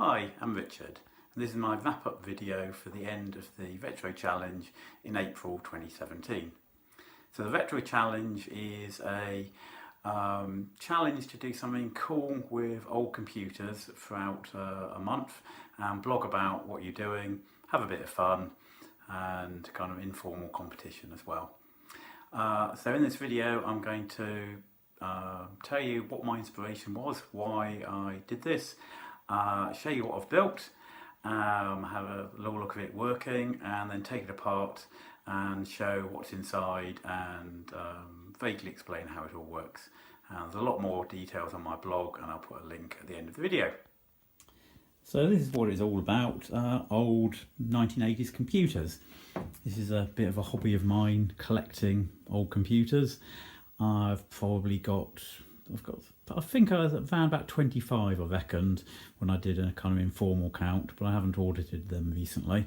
Hi, I'm Richard, and this is my wrap-up video for the end of the Retro Challenge in April 2017. So the Retro Challenge is a challenge to do something cool with old computers throughout a month and blog about what you're doing, have a bit of fun and kind of informal competition as well. So in this video I'm going to tell you what my inspiration was, why I did this, show you what I've built, have a little look at it working, and then take it apart and show what's inside and vaguely explain how it all works. There's a lot more details on my blog and I'll put a link at the end of the video. So this is what it's all about, old 1980s computers. This is a bit of a hobby of mine, collecting old computers. I think I was around about 25, I reckoned, when I did a kind of informal count, but I haven't audited them recently.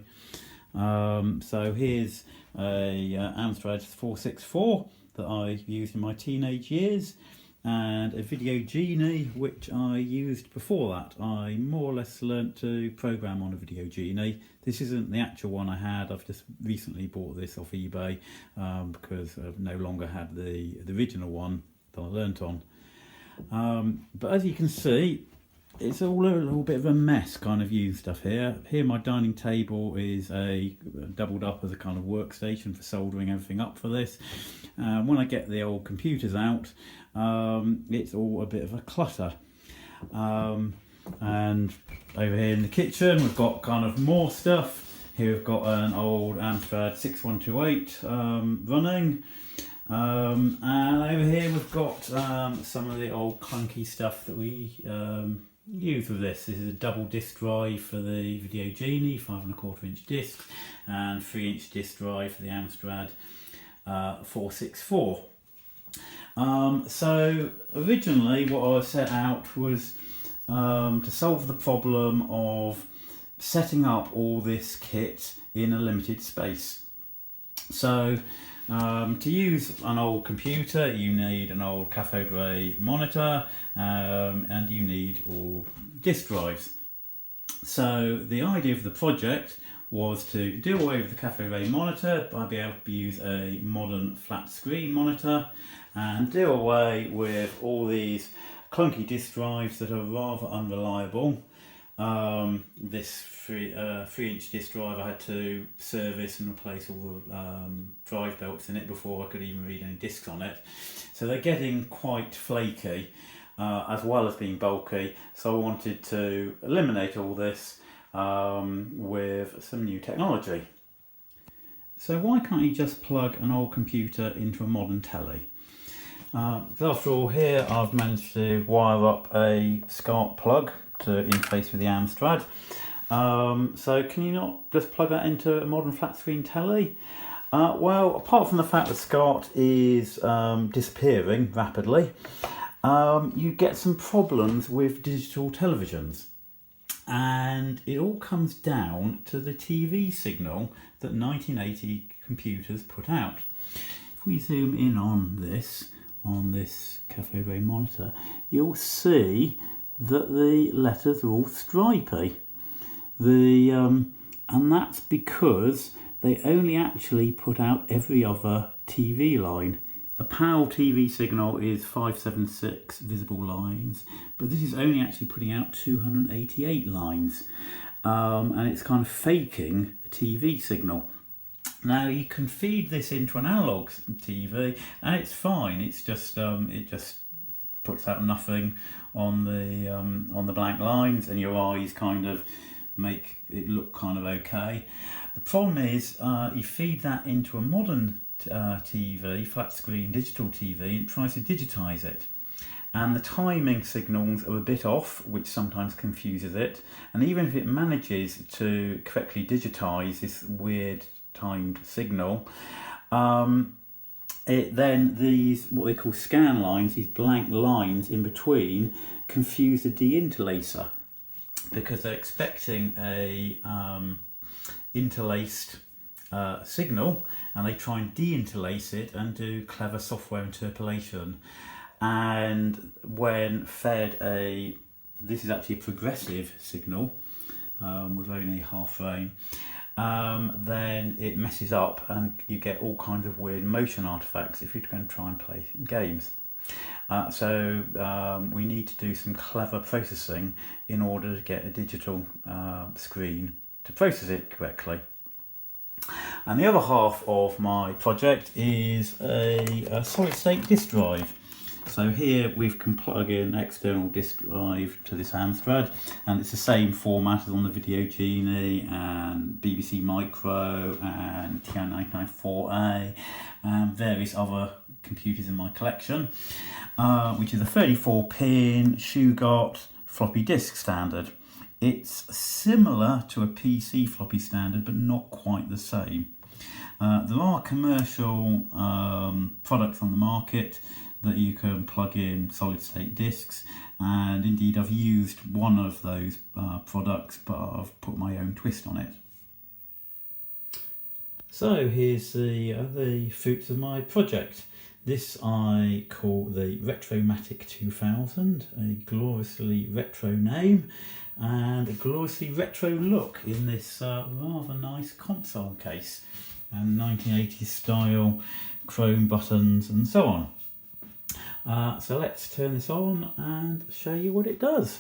So here's a Amstrad 464 that I used in my teenage years, and a Video Genie which I used before that. I more or less learnt to program on a Video Genie. This isn't the actual one I had. I've just recently bought this off eBay because I've no longer had the original one that I learnt on. But as you can see, it's all a little bit of a mess kind of used stuff here. Here my dining table is doubled up as a kind of workstation for soldering everything up for this. When I get the old computers out, it's all a bit of a clutter. And over here in the kitchen we've got kind of more stuff. Here we've got an old Amstrad 6128 running. And over here we've got some of the old clunky stuff that we use with this. This is a double disc drive for the Video Genie, 5¼ inch disc, and 3-inch disc drive for the Amstrad 464. So originally what I set out was to solve the problem of setting up all this kit in a limited space. So to use an old computer you need an old cathode ray monitor and you need all disk drives. So the idea of the project was to do away with the cathode ray monitor by being able to use a modern flat screen monitor and do away with all these clunky disk drives that are rather unreliable. This 3-inch disk drive I had to service and replace all the drive belts in it before I could even read any discs on it. So they're getting quite flaky as well as being bulky, so I wanted to eliminate all this with some new technology. So why can't you just plug an old computer into a modern telly? Because after all, here I've managed to wire up a SCART plug to interface with the Amstrad. So can you not just plug that into a modern flat screen telly? Well, apart from the fact that SCART is disappearing rapidly, you get some problems with digital televisions. And it all comes down to the TV signal that 1980 computers put out. If we zoom in on this cathode ray monitor, you'll see that the letters are all stripy. And that's because they only actually put out every other TV line. A PAL TV signal is 576 visible lines, but this is only actually putting out 288 lines, and it's kind of faking the TV signal. Now you can feed this into an analog TV and it's fine. It's just it just puts out nothing on the blank lines, and your eyes kind of make it look kind of okay. The problem is you feed that into a modern TV, flat screen digital TV, and it tries to digitize it, and the timing signals are a bit off, which sometimes confuses it. And even if it manages to correctly digitize this weird timed signal, then these what they call scan lines, these blank lines in between, confuse the deinterlacer because they're expecting a interlaced signal, and they try and deinterlace it and do clever software interpolation. And when fed a this is actually a progressive signal with only half frame, then it messes up and you get all kinds of weird motion artifacts if you're going to try and play games. So we need to do some clever processing in order to get a digital screen to process it correctly. And the other half of my project is a solid state disk drive. So here we can plug in external disk drive to this Amstrad, and it's the same format as on the Video Genie and BBC Micro and TI-994A and various other computers in my collection, which is a 34-pin Shugart floppy disk standard. It's similar to a PC floppy standard, but not quite the same. There are commercial products on the market that you can plug in solid state disks, and indeed I've used one of those products, but I've put my own twist on it. So here's the fruits of my project. This I call the RetroMatic 2000, a gloriously retro name and a gloriously retro look in this rather nice console case, and 1980s style chrome buttons and so on. So let's turn this on and show you what it does.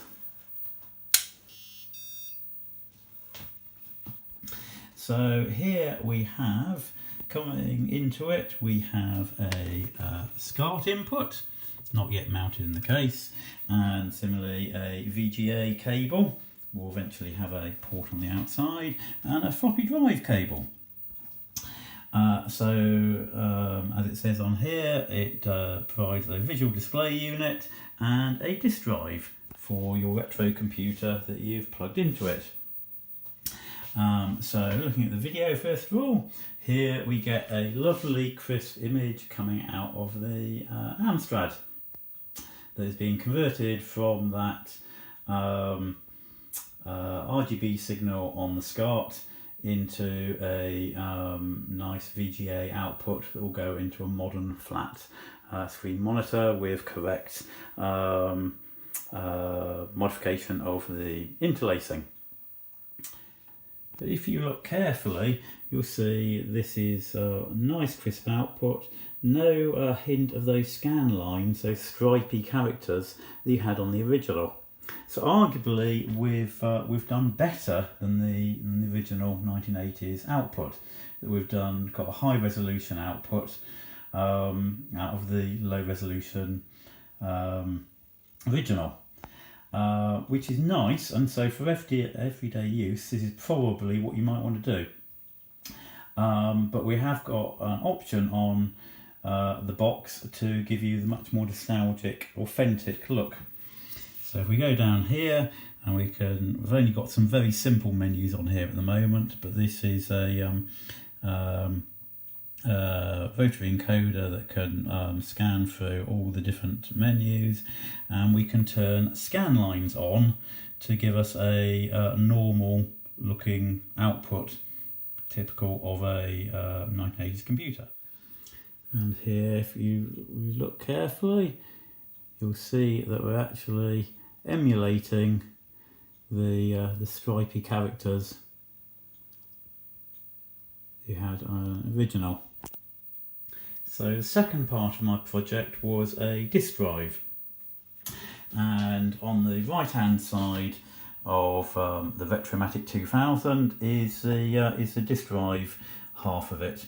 So here we have, coming into it, we have a SCART input, not yet mounted in the case, and similarly a VGA cable. We'll eventually have a port on the outside, and a floppy drive cable. As it says on here, it provides a visual display unit and a disk drive for your retro computer that you've plugged into it. So looking at the video first of all, here we get a lovely crisp image coming out of the Amstrad that is being converted from that RGB signal on the SCART into a nice VGA output that will go into a modern flat screen monitor with correct modification of the interlacing. But if you look carefully, you'll see this is a nice crisp output, no hint of those scan lines, those stripy characters that you had on the original. So arguably we've done better than the original 1980s output. That we've got a high resolution output out of the low resolution original, which is nice. And so for everyday use, this is probably what you might want to do. But we have got an option on the box to give you the much more nostalgic, authentic look. So if we go down here, and we've only got some very simple menus on here at the moment, but this is a rotary encoder that can scan through all the different menus, and we can turn scan lines on to give us a normal looking output, typical of a 1980s computer. And here, if you look carefully, you'll see that we're actually emulating the stripy characters you had original. So the second part of my project was a disk drive, and on the right hand side of the RetroMatic 2000 is the disk drive half of it.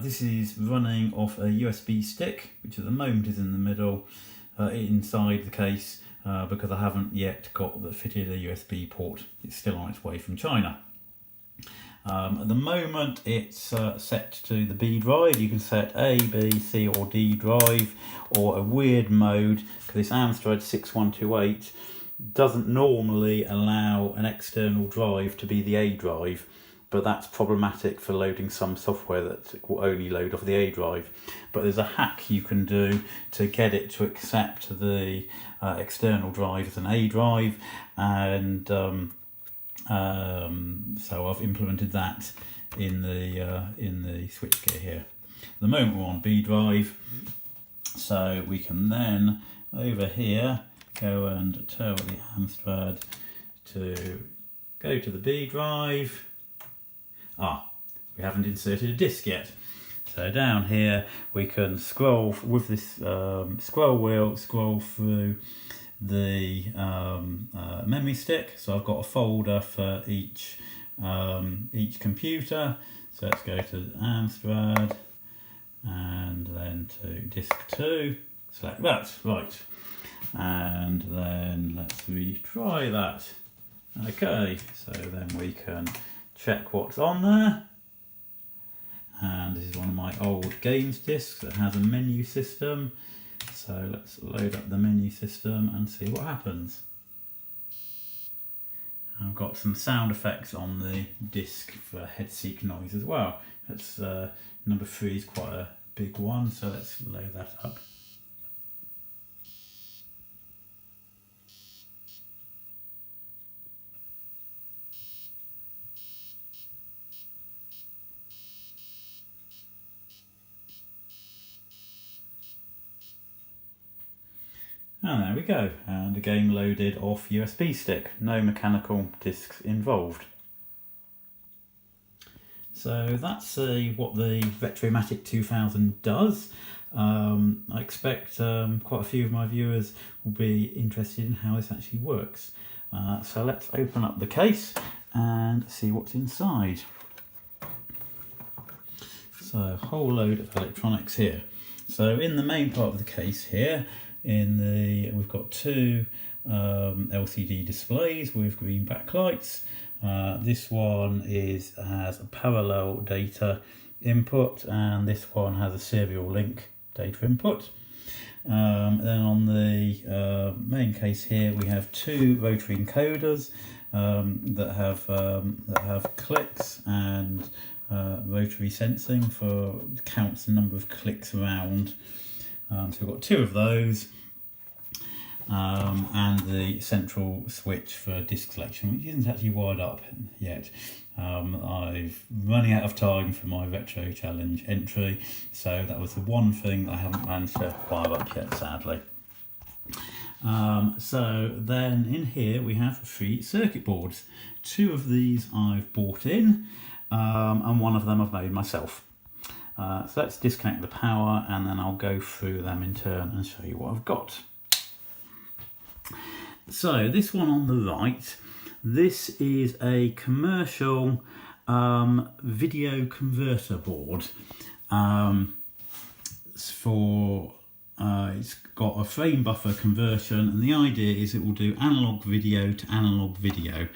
This is running off a USB stick, which at the moment is in the middle inside the case because I haven't yet fitted a USB port. It's still on its way from China. At the moment it's set to the B drive. You can set A, B, C or D drive, or a weird mode, because this Amstrad 6128 doesn't normally allow an external drive to be the A drive, but that's problematic for loading some software that will only load off the A drive. But there's a hack you can do to get it to accept the external drive as an A drive, and so I've implemented that in the switchgear here. At the moment we're on B drive, so we can then over here go and tell the Amstrad to go to the B drive. We haven't inserted a disk yet. So down here we can scroll with this scroll wheel, scroll through the memory stick. So I've got a folder for each computer. So let's go to Amstrad and then to disk 2. Select that, right. And then let's retry that. Okay, so then we can check what's on there. And this is one of my old games discs that has a menu system. So let's load up the menu system and see what happens. I've got some sound effects on the disc for head seek noise as well. That's number 3 is quite a big one, so let's load that up. And there we go, and a game loaded off USB stick, no mechanical discs involved. So that's what the RetroMatic 2000 does. I expect quite a few of my viewers will be interested in how this actually works. So let's open up the case and see what's inside. So a whole load of electronics here. So in the main part of the case here, we've got 2 LCD displays with green backlights. This one has a parallel data input, and this one has a serial link data input. Then on the main case here, we have 2 rotary encoders that have clicks and rotary sensing for counts the number of clicks around. So we've got 2 of those, and the central switch for disk selection, which isn't actually wired up yet. I'm running out of time for my Retro Challenge entry, so that was the one thing I haven't managed to wire up yet, sadly. So then in here we have 3 circuit boards. 2 of these I've bought in, and one of them I've made myself. So let's disconnect the power, and then I'll go through them in turn and show you what I've got. So this one on the right, this is a commercial video converter board. It's got a frame buffer conversion, and the idea is it will do analog video to analog video,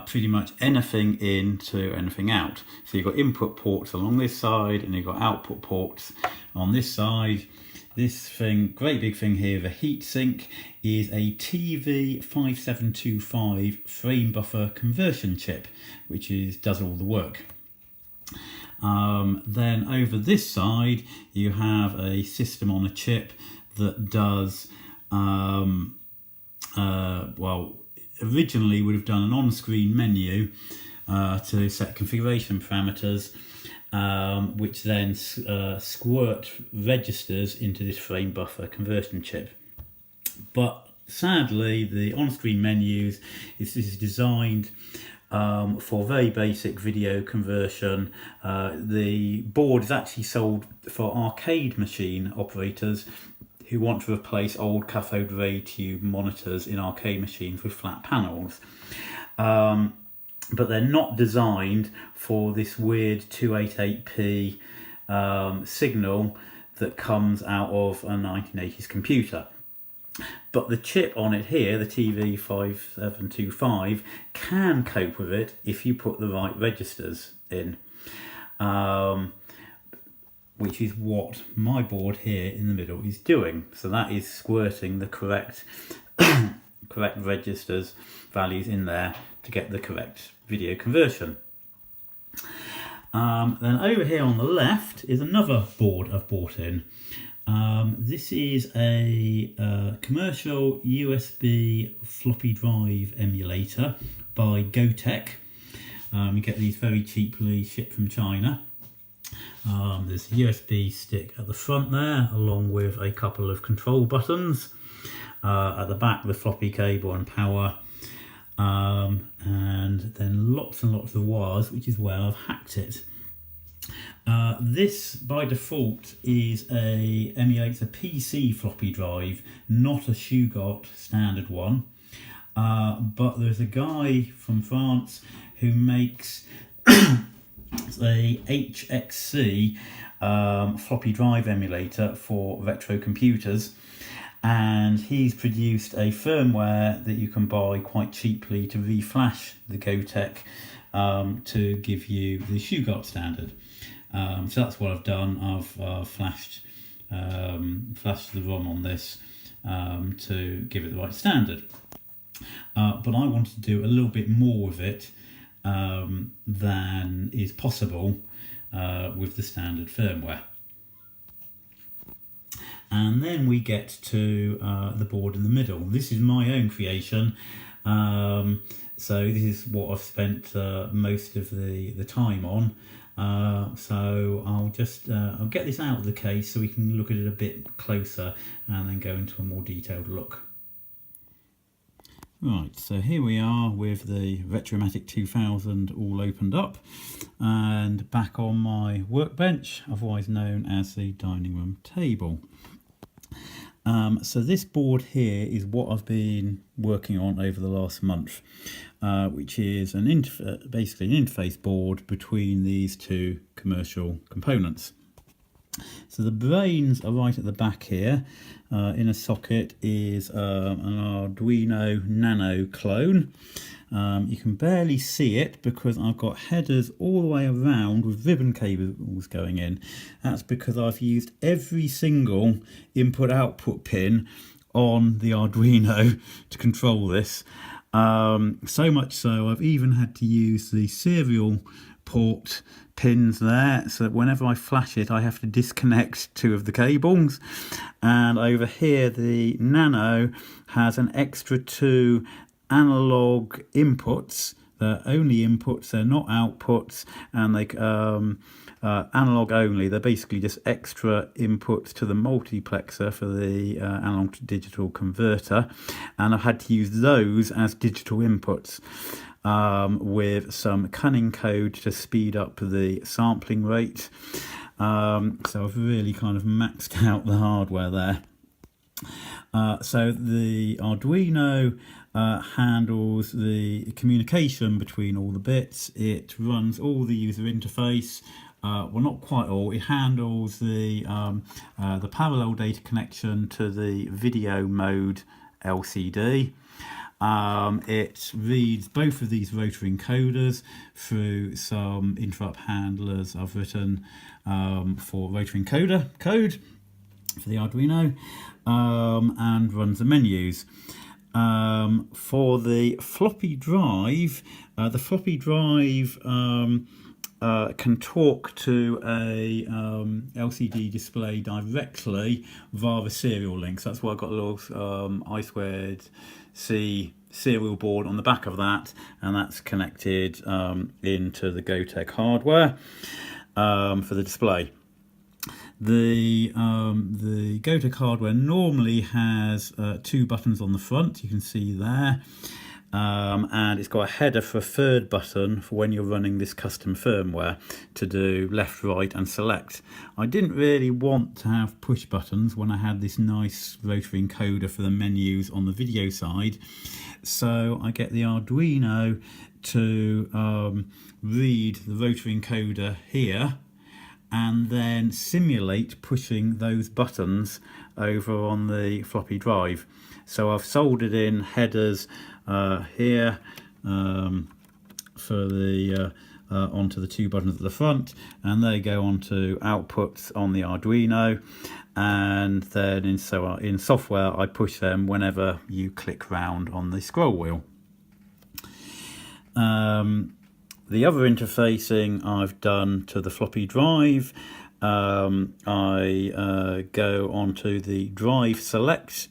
pretty much anything in to anything out. So you've got input ports along this side, and you've got output ports on this side. This thing, great big thing here, the heatsink, is a TV5725 frame buffer conversion chip, which does all the work. Then over this side you have a system on a chip that does, well, originally would have done an on-screen menu to set configuration parameters, which then squirt registers into this frame buffer conversion chip. But sadly, the on-screen menus, this is designed for very basic video conversion. The board is actually sold for arcade machine operators who want to replace old cathode ray tube monitors in arcade machines with flat panels. But they're not designed for this weird 288p signal that comes out of a 1980s computer. But the chip on it here, the TV5725, can cope with it if you put the right registers in, which is what my board here in the middle is doing. So that is squirting the correct registers values in there to get the correct video conversion. Then over here on the left is another board I've bought in. This is a commercial USB floppy drive emulator by Gotek. You get these very cheaply shipped from China. There's a USB stick at the front there, along with a couple of control buttons. At the back, the floppy cable and power, and then lots and lots of wires, which is where I've hacked it. This by default emulates a PC floppy drive, not a Shugart standard one. But there's a guy from France who makes a HXC floppy drive emulator for retro computers, and he's produced a firmware that you can buy quite cheaply to reflash the Gotek to give you the Shugart standard. So that's what I've done. I've flashed the ROM on this to give it the right standard. But I wanted to do a little bit more with it than is possible with the standard firmware. And then we get to the board in the middle. This is my own creation. So this is what I've spent most of the time on. So I'll get this out of the case so we can look at it a bit closer and then go into a more detailed look. Right, so here we are with the RetroMatic 2000 all opened up and back on my workbench, otherwise known as the dining room table. So this board here is what I've been working on over the last month, which is basically an interface board between these two commercial components. So the brains are right at the back here. In a socket is an Arduino Nano clone. You can barely see it because I've got headers all the way around with ribbon cables going in. That's because I've used every single input-output pin on the Arduino to control this. So much so I've even had to use the serial port pins there, so that whenever I flash it I have to disconnect two of the cables. And over here the Nano has an extra two analog inputs. They're only inputs, they're not outputs, and they analog only. They're basically just extra inputs to the multiplexer for the analog to digital converter, and I've had to use those as digital inputs with some cunning code to speed up the sampling rate. So I've really kind of maxed out the hardware there. So the Arduino handles the communication between all the bits. It runs all the user interface. Well, not quite all. It handles the parallel data connection to the video mode LCD. It reads both of these rotary encoders through some interrupt handlers I've written for rotary encoder code for the Arduino, and runs the menus. For the floppy drive, can talk to a LCD display directly via the serial links. That's why I've got a little I2C serial board on the back of that, and that's connected into the Gotek hardware for the display. The Gotek hardware normally has two buttons on the front, you can see there, and it's got a header for a third button for when you're running this custom firmware to do left, right and select. I didn't really want to have push buttons when I had this nice rotary encoder for the menus on the video side, so I get the Arduino to read the rotary encoder here and then simulate pushing those buttons over on the floppy drive. So I've soldered in headers here for the onto the two buttons at the front, and they go onto outputs on the Arduino, and then in software I push them whenever you click round on the scroll wheel. The other interfacing I've done to the floppy drive, I go onto the drive select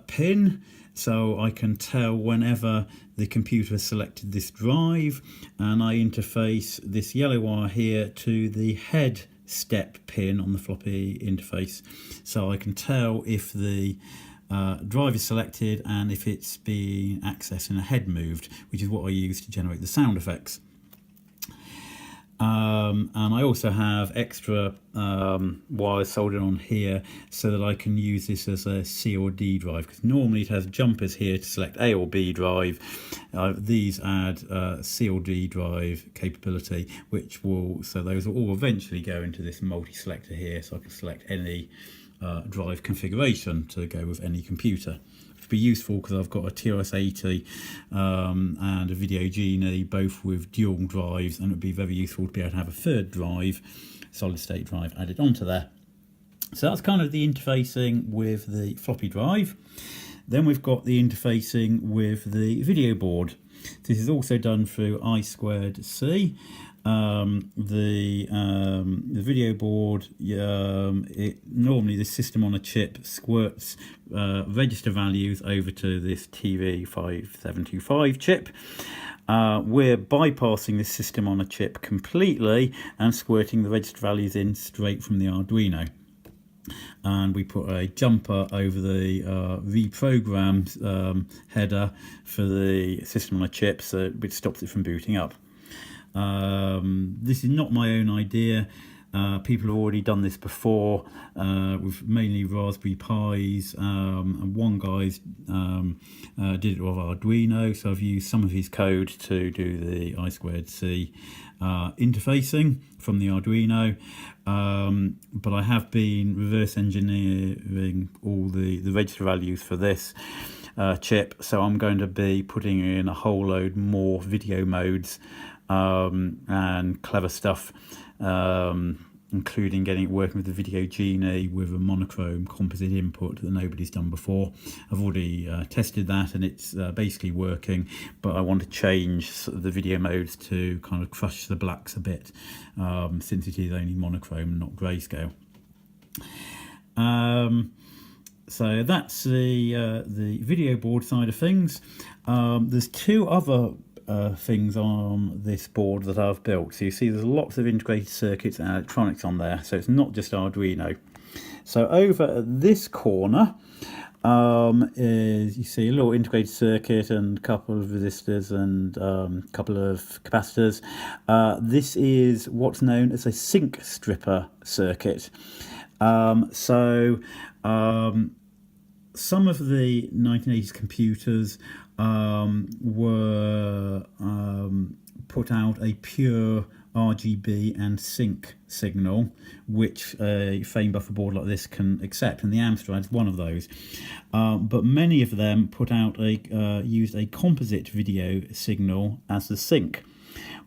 pin, so I can tell whenever the computer has selected this drive, and I interface this yellow wire here to the head step pin on the floppy interface, so I can tell if the drive is selected, and if it's being accessed and a head moved, which is what I use to generate the sound effects. And I also have extra wires soldered on here so that I can use this as a C or D drive, because normally it has jumpers here to select A or B drive. These add C or D drive capability, which will, so those will all eventually go into this multi-selector here, so I can select any drive configuration to go with any computer. Be useful because I've got a TRS-80 and a Video Genie, both with dual drives, and it would be very useful to be able to have a third drive, solid state drive, added onto there. So that's kind of the interfacing with the floppy drive. Then we've got the interfacing with the video board. This is also done through I2C. The video board, normally the system on a chip squirts register values over to this TV5725 chip. We're bypassing this system on a chip completely and squirting the register values in straight from the Arduino. And we put a jumper over the reprogram header for the system on a chip, so it stops it from booting up. This is not my own idea. People have already done this before with mainly Raspberry Pis, and one guy's did it with Arduino, so I've used some of his code to do the I2C interfacing from the Arduino, but I have been reverse engineering all the register values for this chip, so I'm going to be putting in a whole load more video modes and clever stuff, including getting it working with the Video Genie with a monochrome composite input that nobody's done before. I've already tested that, and it's basically working, but I want to change the video modes to kind of crush the blacks a bit, since it is only monochrome, not grayscale. So that's the video board side of things. There's two other things on this board that I've built. So you see there's lots of integrated circuits and electronics on there, so it's not just Arduino. So over at this corner is, you see a little integrated circuit and a couple of resistors and a couple of capacitors. This is what's known as a sync stripper circuit. Some of the 1980s computers were put out a pure RGB and sync signal, which a frame buffer board like this can accept, and the Amstrad is one of those. But many of them put out used a composite video signal as the sync,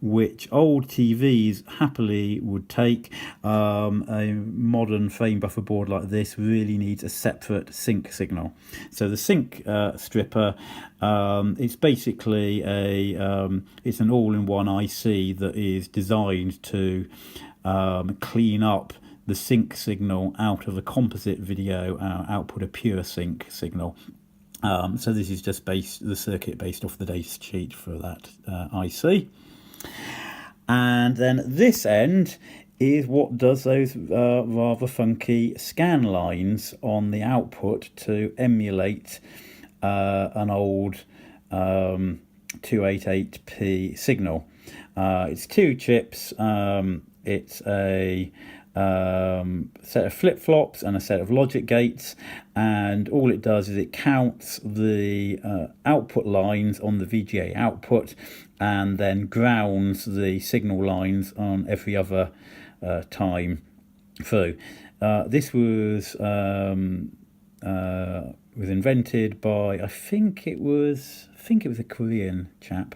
which old TVs happily would take. A modern frame buffer board like this really needs a separate sync signal. So the sync stripper, it's basically it's an all-in-one IC that is designed to clean up the sync signal out of a composite video, output a pure sync signal. So this is just the circuit based off the data sheet for that IC. And then this end is what does those rather funky scan lines on the output to emulate an old 288p signal. It's two chips. It's a set of flip-flops and a set of logic gates, and all it does is it counts the output lines on the VGA output and then grounds the signal lines on every other time through. This was invented by, I think it was a Korean chap.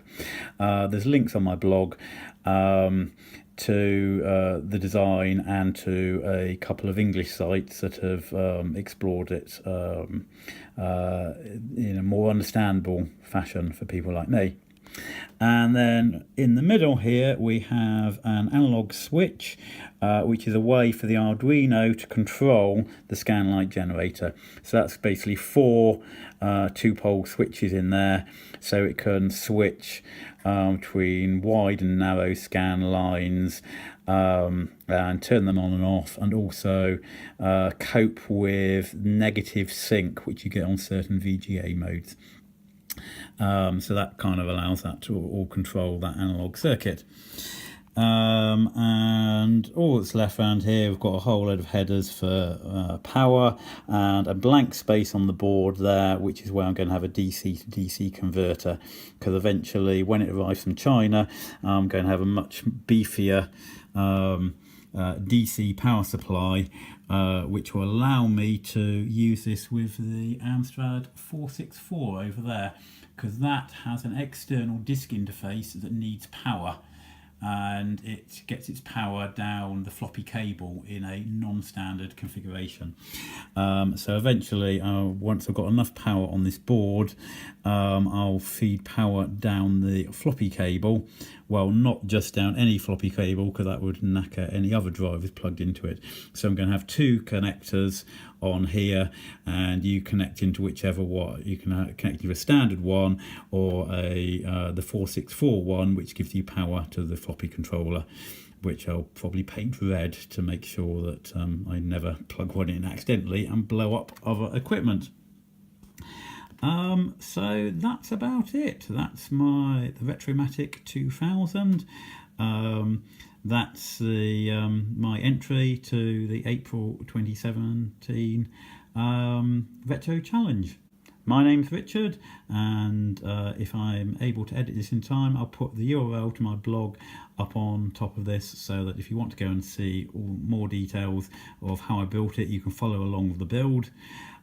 There's links on my blog to the design and to a couple of English sites that have explored it in a more understandable fashion for people like me. And then in the middle here we have an analog switch, which is a way for the Arduino to control the scan light generator. So that's basically 4 2-pole switches in there, so it can switch between wide and narrow scan lines, and turn them on and off, and also cope with negative sync, which you get on certain VGA modes. So that kind of allows that to all control that analog circuit. And all that's left around here, we've got a whole load of headers for power and a blank space on the board there, which is where I'm going to have a DC to DC converter, because eventually when it arrives from China I'm going to have a much beefier DC power supply, which will allow me to use this with the Amstrad 464 over there, because that has an external disk interface that needs power, and it gets its power down the floppy cable in a non-standard configuration. So eventually, once I've got enough power on this board, I'll feed power down the floppy cable. Well, not just down any floppy cable, because that would knacker any other drivers plugged into it. So I'm going to have 2 connectors on here, and you connect into whichever one. You can connect to a standard one or the 464 one, which gives you power to the floppy controller, which I'll probably paint red to make sure that I never plug one in accidentally and blow up other equipment. So that's about it. That's the RetroMatic 2000. That's my entry to the April 2017 Retro Challenge. My name's Richard, and if I'm able to edit this in time, I'll put the URL to my blog up on top of this, so that if you want to go and see more details of how I built it, you can follow along with the build.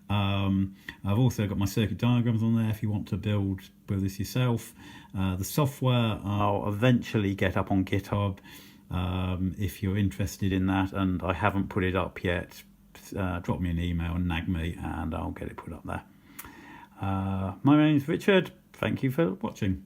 I've also got my circuit diagrams on there if you want to build this yourself. The software I'll eventually get up on GitHub if you're interested in that, and I haven't put it up yet. Drop me an email and nag me and I'll get it put up there. My name's Richard. Thank you for watching.